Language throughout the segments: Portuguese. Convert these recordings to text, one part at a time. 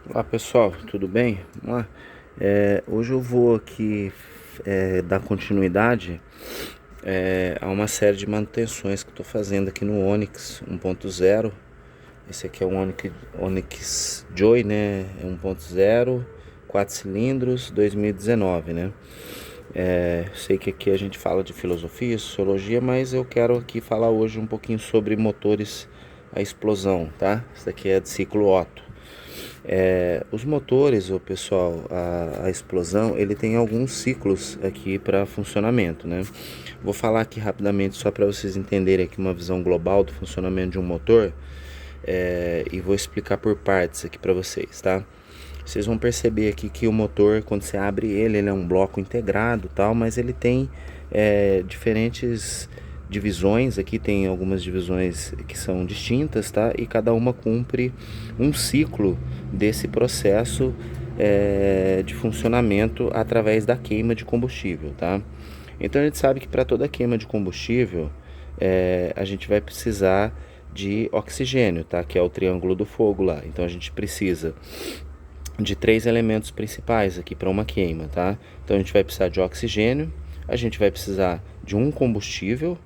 Olá pessoal, tudo bem? Vamos lá. Hoje eu vou aqui dar continuidade a uma série de manutenções que estou fazendo aqui no Onix 1.0. Esse aqui é o Onix Joy, né? É 1.0, 4 cilindros, 2019, né? Sei que aqui a gente fala de filosofia, sociologia, mas eu quero aqui falar hoje um pouquinho sobre motores a explosão, tá? Isso daqui é de ciclo Otto. Os motores, o pessoal, a explosão, ele tem alguns ciclos aqui para funcionamento, né? Vou falar aqui rapidamente só para vocês entenderem aqui uma visão global do funcionamento de um motor, e vou explicar por partes aqui para vocês, tá? Vocês vão perceber aqui que o motor, quando você abre ele é um bloco integrado, tal, mas ele tem diferentes divisões. Aqui tem algumas divisões que são distintas, tá? E cada uma cumpre um ciclo desse processo de funcionamento através da queima de combustível, tá? Então a gente sabe que para toda queima de combustível a gente vai precisar de oxigênio, tá? Que é o triângulo do fogo lá. Então a gente precisa de três elementos principais aqui para uma queima, tá? Então a gente vai precisar de oxigênio, a gente vai precisar de um combustível,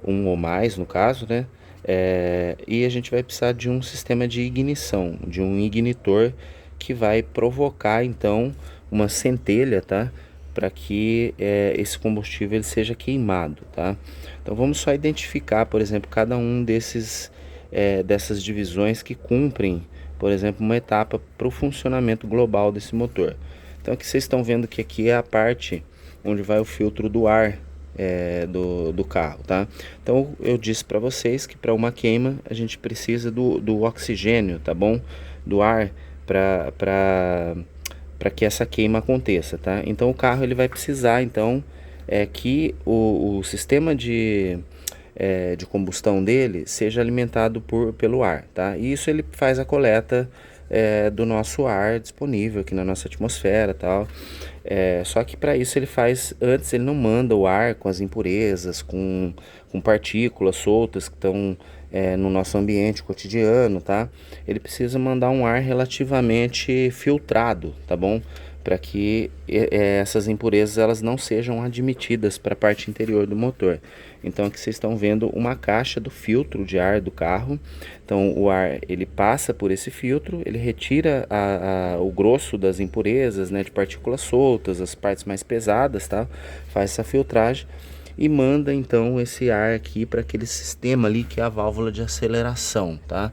um ou mais no caso, né? E a gente vai precisar de um sistema de ignição, de um ignitor que vai provocar então uma centelha, tá? Para que esse combustível ele seja queimado, tá? Então vamos só identificar, por exemplo, cada um dessas divisões que cumprem, por exemplo, uma etapa para o funcionamento global desse motor. Então aqui vocês estão vendo que aqui é a parte onde vai o filtro do ar do carro, tá? Então eu disse para vocês que para uma queima a gente precisa do oxigênio, tá bom? Do ar para que essa queima aconteça, tá? Então o carro ele vai precisar então que o sistema de combustão dele seja alimentado pelo ar, tá? E isso ele faz a coleta do nosso ar disponível aqui na nossa atmosfera, tal. Só que para isso antes ele não manda o ar com as impurezas, com partículas soltas que estão no nosso ambiente cotidiano, tá? Ele precisa mandar um ar relativamente filtrado, tá bom? Para que essas impurezas elas não sejam admitidas para a parte interior do motor. Então aqui vocês estão vendo uma caixa do filtro de ar do carro. Então o ar ele passa por esse filtro, ele retira o grosso das impurezas, né, de partículas soltas, as partes mais pesadas, tá? Faz essa filtragem e manda então esse ar aqui para aquele sistema ali que é a válvula de aceleração, tá?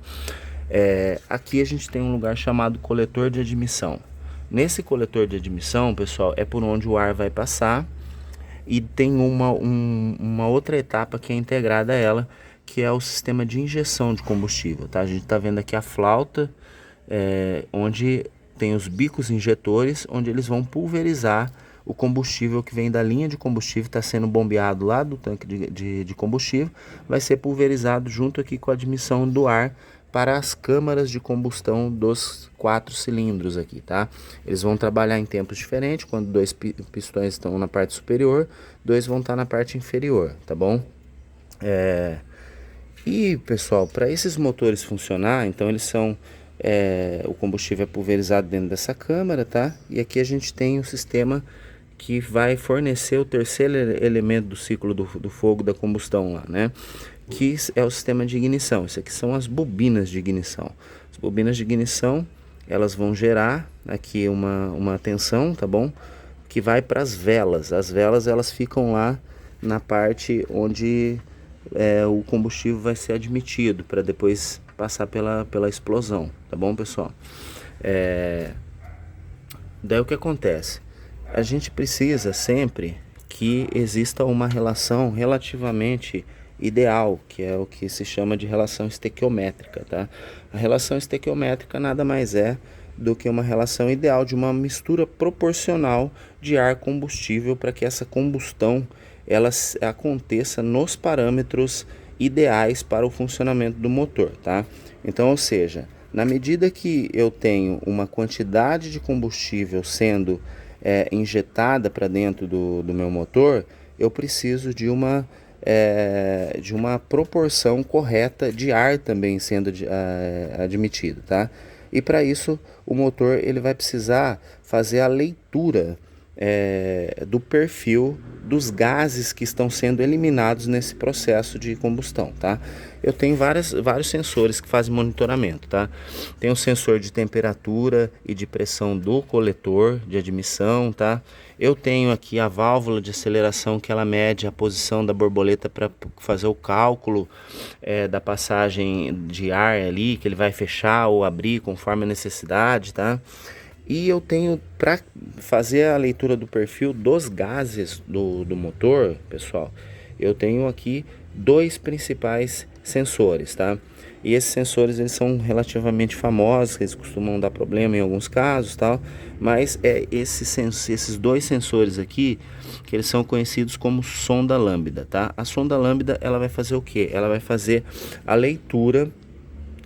Aqui a gente tem um lugar chamado coletor de admissão. Nesse coletor de admissão, pessoal, é por onde o ar vai passar e tem uma outra etapa que é integrada a ela, que é o sistema de injeção de combustível, tá? A gente está vendo aqui a flauta, onde tem os bicos injetores, onde eles vão pulverizar o combustível que vem da linha de combustível, está sendo bombeado lá do tanque de combustível, vai ser pulverizado junto aqui com a admissão do ar para as câmaras de combustão dos 4 cilindros aqui, tá? Eles vão trabalhar em tempos diferentes, quando dois pistões estão na parte superior, dois vão estar na parte inferior, tá bom? E pessoal, para esses motores funcionar, então eles são o combustível é pulverizado dentro dessa câmara, tá? E aqui a gente tem o sistema que vai fornecer o terceiro elemento do ciclo do fogo da combustão lá, né? Que é o sistema de ignição. Isso aqui são as bobinas de ignição. As bobinas de ignição, elas vão gerar aqui uma tensão, tá bom? Que vai para as velas. As velas elas ficam lá na parte onde o combustível vai ser admitido para depois passar pela explosão, tá bom, pessoal? Daí o que acontece? A gente precisa sempre que exista uma relação relativamente ideal, que é o que se chama de relação estequiométrica, tá? A relação estequiométrica nada mais é do que uma relação ideal de uma mistura proporcional de ar combustível para que essa combustão ela aconteça nos parâmetros ideais para o funcionamento do motor, tá? Então, ou seja, na medida que eu tenho uma quantidade de combustível sendo injetada para dentro do meu motor, eu preciso de uma proporção correta de ar também sendo admitido, tá? E para isso o motor ele vai precisar fazer a leitura do perfil dos gases que estão sendo eliminados nesse processo de combustão, tá? Eu tenho vários sensores que fazem monitoramento, tá? Tem o sensor de temperatura e de pressão do coletor de admissão, tá? Eu tenho aqui a válvula de aceleração que ela mede a posição da borboleta para fazer o cálculo da passagem de ar ali, que ele vai fechar ou abrir conforme a necessidade, tá? E eu tenho, para fazer a leitura do perfil dos gases do motor, pessoal, eu tenho aqui dois principais sensores, tá? E esses sensores eles são relativamente famosos, eles costumam dar problema em alguns casos, tal, mas esses dois sensores aqui, que eles são conhecidos como sonda lambda, tá? A sonda lambda, ela vai fazer o quê? Ela vai fazer a leitura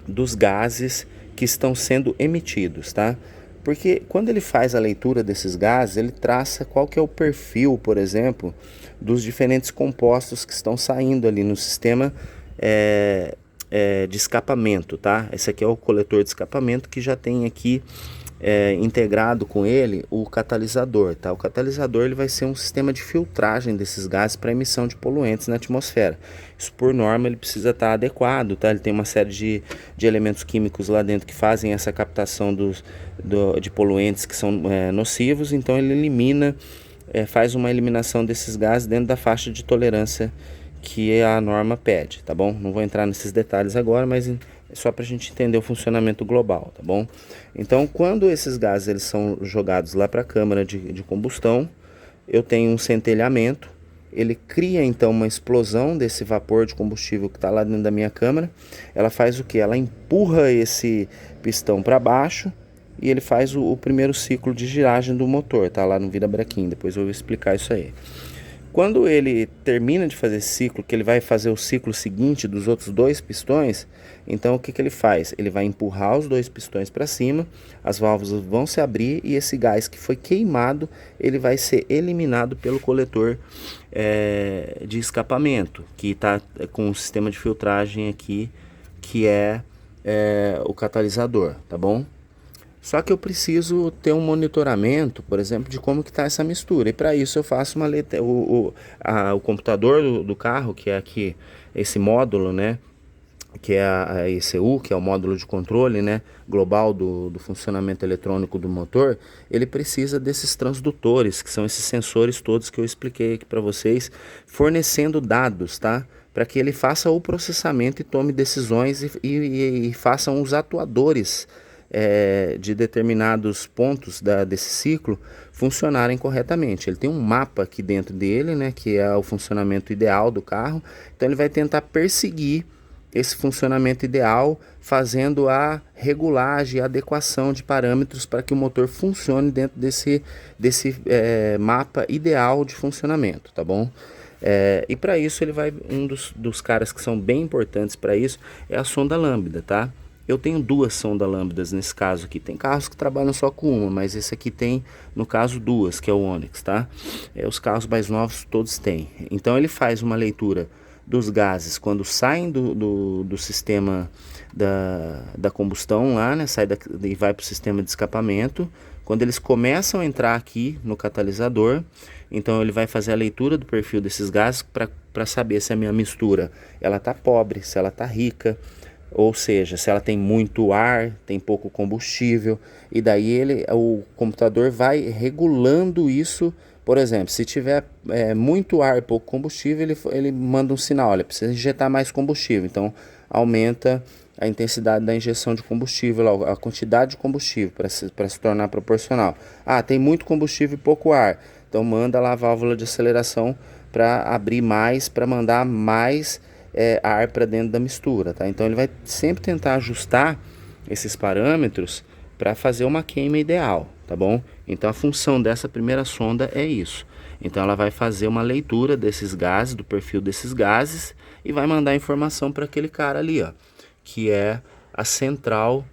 dos gases que estão sendo emitidos, tá? Porque quando ele faz a leitura desses gases, ele traça qual que é o perfil, por exemplo, dos diferentes compostos que estão saindo ali no sistema de escapamento, tá? Esse aqui é o coletor de escapamento que já tem aqui integrado com ele o catalisador, tá? O catalisador ele vai ser um sistema de filtragem desses gases para emissão de poluentes na atmosfera. Isso por norma ele precisa estar adequado, tá? Ele tem uma série de elementos químicos lá dentro que fazem essa captação de poluentes que são nocivos, então ele elimina, faz uma eliminação desses gases dentro da faixa de tolerância que a norma pede, tá bom? Não vou entrar nesses detalhes agora, mas é só para a gente entender o funcionamento global, tá bom? Então, quando esses gases eles são jogados lá para a câmara de combustão, eu tenho um centelhamento, ele cria então uma explosão desse vapor de combustível que está lá dentro da minha câmara. Ela faz o que? Ela empurra esse pistão para baixo e ele faz o primeiro ciclo de giragem do motor, tá lá no virabrequim, depois eu vou explicar isso aí. Quando ele termina de fazer esse ciclo, que ele vai fazer o ciclo seguinte dos outros dois pistões, então o que ele faz? Ele vai empurrar os dois pistões para cima, as válvulas vão se abrir e esse gás que foi queimado, ele vai ser eliminado pelo coletor de escapamento, que está com um sistema de filtragem aqui, que é o catalisador, tá bom? Só que eu preciso ter um monitoramento, por exemplo, de como que está essa mistura. E para isso eu faço o computador do carro, que é aqui esse módulo, né? Que é a ECU, que é o módulo de controle, né, global do funcionamento eletrônico do motor. Ele precisa desses transdutores, que são esses sensores todos que eu expliquei aqui para vocês, fornecendo dados, tá? Para que ele faça o processamento e tome decisões e façam os atuadores de determinados pontos desse ciclo funcionarem corretamente. Ele tem um mapa aqui dentro dele, né, que é o funcionamento ideal do carro. Então ele vai tentar perseguir esse funcionamento ideal, fazendo a regulagem, a adequação de parâmetros para que o motor funcione dentro desse mapa ideal de funcionamento, tá bom? E para isso ele vai, um dos caras que são bem importantes para isso é a sonda lambda, tá? Eu tenho duas sondas lambdas nesse caso aqui. Tem carros que trabalham só com uma, mas esse aqui tem, no caso, duas, que é o Onix, tá? Os carros mais novos todos têm. Então ele faz uma leitura dos gases quando saem do sistema da combustão lá, né? E vai para o sistema de escapamento. Quando eles começam a entrar aqui no catalisador, então ele vai fazer a leitura do perfil desses gases para saber se a minha mistura ela está pobre, se ela está rica. Ou seja, se ela tem muito ar, tem pouco combustível, e daí o computador vai regulando isso. Por exemplo, se tiver muito ar e pouco combustível, ele manda um sinal, olha, precisa injetar mais combustível, então aumenta a intensidade da injeção de combustível, a quantidade de combustível para se tornar proporcional. Ah, tem muito combustível e pouco ar, então manda lá a válvula de aceleração para abrir mais, para mandar mais ar para dentro da mistura, tá? Então ele vai sempre tentar ajustar esses parâmetros para fazer uma queima ideal, tá bom? Então a função dessa primeira sonda é isso. Então ela vai fazer uma leitura desses gases, do perfil desses gases, e vai mandar informação para aquele cara ali, ó, que é a central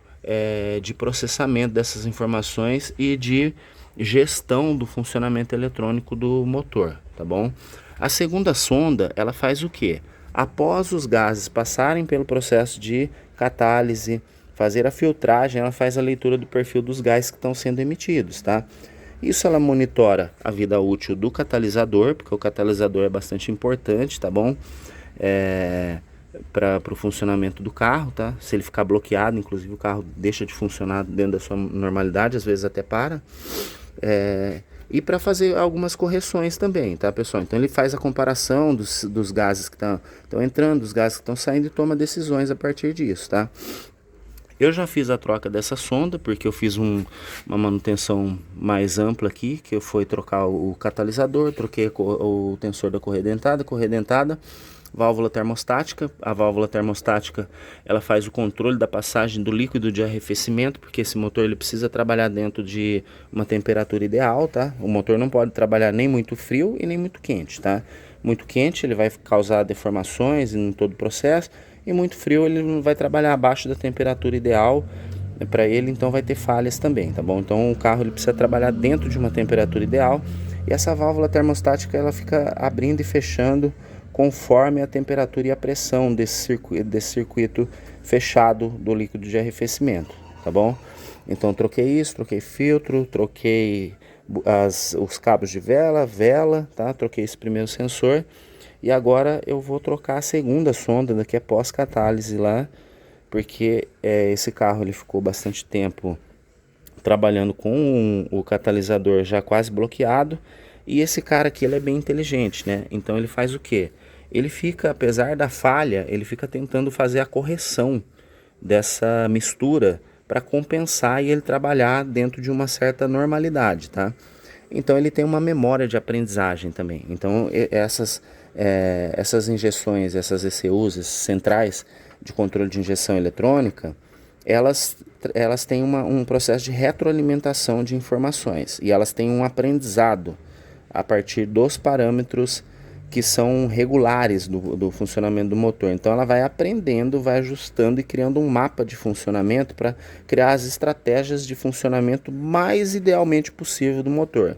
de processamento dessas informações e de gestão do funcionamento eletrônico do motor, tá bom? A segunda sonda, ela faz o quê? Após os gases passarem pelo processo de catálise, fazer a filtragem, ela faz a leitura do perfil dos gases que estão sendo emitidos, tá? Isso ela monitora a vida útil do catalisador, porque o catalisador é bastante importante, tá bom? Para o funcionamento do carro, tá? Se ele ficar bloqueado, inclusive o carro deixa de funcionar dentro da sua normalidade, às vezes até para. E para fazer algumas correções também, tá, pessoal? Então ele faz a comparação dos gases que estão entrando, dos gases que estão saindo e toma decisões a partir disso, tá? Eu já fiz a troca dessa sonda, porque eu fiz uma manutenção mais ampla aqui, que foi trocar o catalisador, troquei o tensor da correia dentada, válvula termostática. A válvula termostática, ela faz o controle da passagem do líquido de arrefecimento, porque esse motor ele precisa trabalhar dentro de uma temperatura ideal, tá? O motor não pode trabalhar nem muito frio e nem muito quente, tá? Muito quente ele vai causar deformações em todo o processo, e muito frio ele não vai trabalhar abaixo da temperatura ideal para ele, então vai ter falhas também, tá bom? Então o carro ele precisa trabalhar dentro de uma temperatura ideal, e essa válvula termostática ela fica abrindo e fechando conforme a temperatura e a pressão desse circuito fechado do líquido de arrefecimento, tá bom? Então troquei isso, troquei filtro, troquei os cabos de vela, tá? Troquei esse primeiro sensor. E agora eu vou trocar a segunda sonda, que é pós-catálise lá, porque esse carro ele ficou bastante tempo trabalhando com o catalisador já quase bloqueado. E esse cara aqui ele é bem inteligente, né? Então ele faz o quê? Ele fica, apesar da falha, ele fica tentando fazer a correção dessa mistura para compensar e ele trabalhar dentro de uma certa normalidade, tá? Então ele tem uma memória de aprendizagem também. Então essas injeções, essas ECUs, esses centrais de controle de injeção eletrônica, elas têm um processo de retroalimentação de informações e elas têm um aprendizado a partir dos parâmetros que são regulares do funcionamento do motor. Então ela vai aprendendo, vai ajustando e criando um mapa de funcionamento para criar as estratégias de funcionamento mais idealmente possível do motor.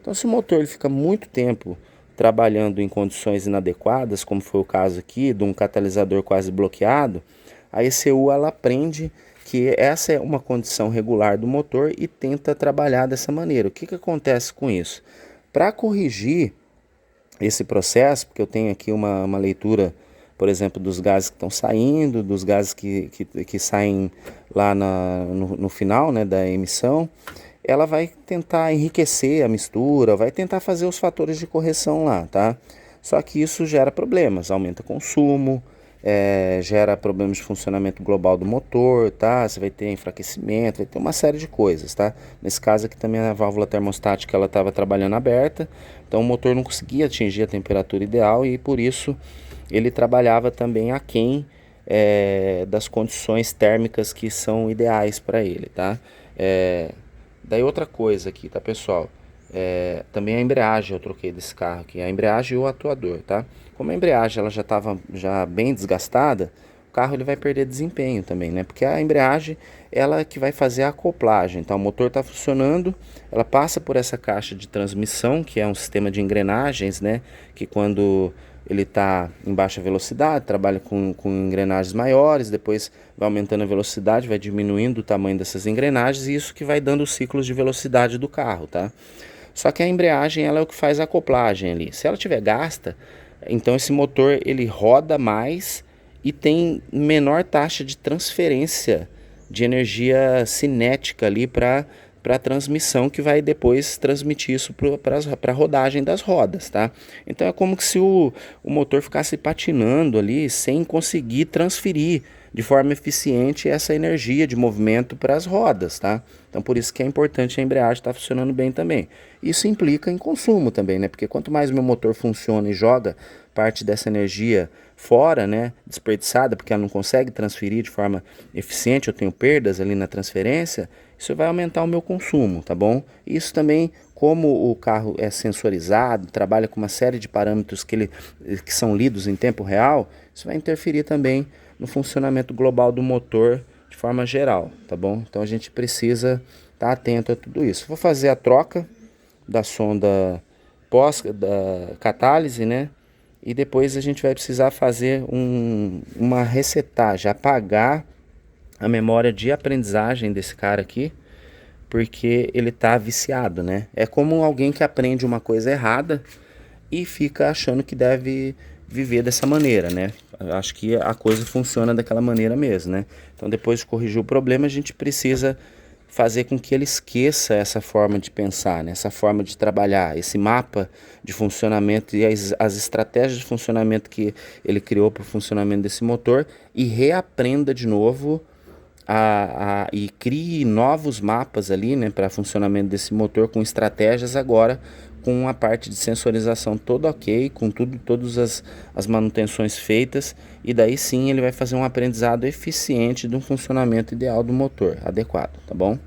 Então se o motor ele fica muito tempo trabalhando em condições inadequadas, como foi o caso aqui, de um catalisador quase bloqueado, a ECU ela aprende que essa é uma condição regular do motor e tenta trabalhar dessa maneira. O que acontece com isso? Para corrigir esse processo, porque eu tenho aqui uma leitura, por exemplo, dos gases que estão saindo, dos gases que saem lá no final, né, da emissão, ela vai tentar enriquecer a mistura, vai tentar fazer os fatores de correção lá, tá? Só que isso gera problemas, aumenta consumo, gera problemas de funcionamento global do motor, tá? Você vai ter enfraquecimento, vai ter uma série de coisas, tá? Nesse caso aqui também a válvula termostática ela estava trabalhando aberta, então o motor não conseguia atingir a temperatura ideal e por isso ele trabalhava também aquém das condições térmicas que são ideais para ele, tá? Daí outra coisa aqui, tá, pessoal? Também a embreagem eu troquei desse carro aqui, a embreagem e o atuador, tá? Como a embreagem ela já estava bem desgastada, o carro ele vai perder desempenho também, né? Porque a embreagem ela que vai fazer a acoplagem, então o motor está funcionando, ela passa por essa caixa de transmissão, que é um sistema de engrenagens, né? Que quando ele está em baixa velocidade, trabalha com engrenagens maiores, depois vai aumentando a velocidade, vai diminuindo o tamanho dessas engrenagens e isso que vai dando os ciclos de velocidade do carro, tá? Só que a embreagem ela é o que faz a acoplagem ali. Se ela estiver gasta, então esse motor ele roda mais e tem menor taxa de transferência de energia cinética ali para a transmissão que vai depois transmitir isso para a rodagem das rodas, tá? Então é como se o motor ficasse patinando ali sem conseguir transferir de forma eficiente essa energia de movimento para as rodas, tá? Então por isso que é importante a embreagem estar funcionando bem também. Isso implica em consumo também, né? Porque quanto mais meu motor funciona e joga parte dessa energia fora, né, desperdiçada, porque ela não consegue transferir de forma eficiente, eu tenho perdas ali na transferência, isso vai aumentar o meu consumo, tá bom? Isso também, como o carro é sensorizado, trabalha com uma série de parâmetros que são lidos em tempo real, isso vai interferir também no funcionamento global do motor de forma geral, tá bom? Então a gente precisa estar atento a tudo isso. Vou fazer a troca da sonda da catálise, né? E depois a gente vai precisar fazer uma resetagem, apagar a memória de aprendizagem desse cara aqui, porque ele tá viciado, né? É como alguém que aprende uma coisa errada e fica achando que deve viver dessa maneira, né? Acho que a coisa funciona daquela maneira mesmo, né? Então, depois de corrigir o problema, a gente precisa fazer com que ele esqueça essa forma de pensar, né? Essa forma de trabalhar, esse mapa de funcionamento e as estratégias de funcionamento que ele criou para o funcionamento desse motor, e reaprenda de novo e crie novos mapas ali, né, para funcionamento desse motor, com estratégias agora, com a parte de sensorização toda ok, com todas as manutenções feitas, e daí sim ele vai fazer um aprendizado eficiente de um funcionamento ideal do motor, adequado, tá bom?